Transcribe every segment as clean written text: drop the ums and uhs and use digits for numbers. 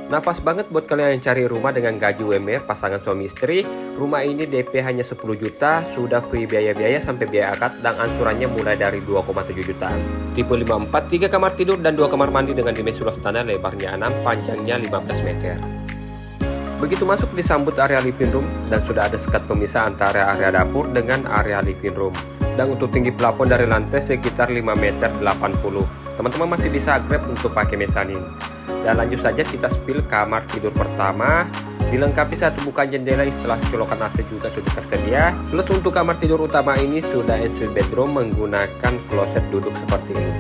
Nah, pas banget buat kalian yang cari rumah dengan gaji UMR pasangan suami istri. Rumah ini DP hanya 10 juta, sudah free biaya-biaya sampai biaya akad, dan angsurannya mulai dari 2,7 jutaan. Tipe 54, 3 kamar tidur dan 2 kamar mandi dengan dimensi luas tanah, lebarnya 6, panjangnya 15 meter. Begitu masuk disambut area living room dan sudah ada sekat pemisah antara area dapur dengan area living room. Dan untuk tinggi plafon dari lantai sekitar 5 meter 80. Teman-teman masih bisa grab untuk pakai mezanin. Dan lanjut saja kita spill kamar tidur pertama. Dilengkapi satu bukaan jendela, instalasi colokan AC juga sudah tersedia. Plus untuk kamar tidur utama ini sudah ensuite bedroom menggunakan kloset duduk seperti ini.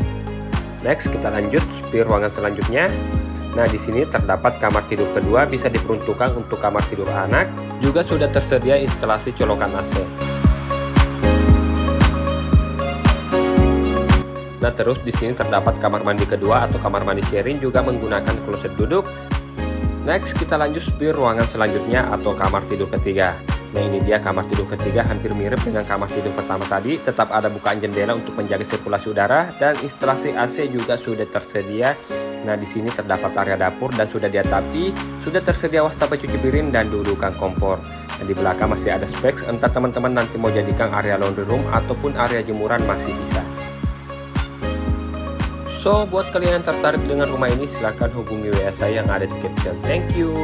Next kita lanjut spill ruangan selanjutnya. Nah, di sini terdapat kamar tidur kedua, bisa diperuntukkan untuk kamar tidur anak. Juga sudah tersedia instalasi colokan AC. Nah, terus di sini terdapat kamar mandi kedua atau kamar mandi sharing juga menggunakan kloset duduk. Next kita lanjut spill ruangan selanjutnya atau kamar tidur ketiga. Nah, ini dia kamar tidur ketiga, hampir mirip dengan kamar tidur pertama tadi. Tetap ada bukaan jendela untuk menjaga sirkulasi udara dan instalasi AC juga sudah tersedia. Nah, di sini terdapat area dapur dan sudah diatapi, sudah tersedia wastafel cuci piring dan dudukan kompor. Dan di belakang masih ada speks, entah teman-teman nanti mau jadikan area laundry room ataupun area jemuran masih bisa. So, buat kalian yang tertarik dengan rumah ini, silahkan hubungi WA saya yang ada di caption. Thank you.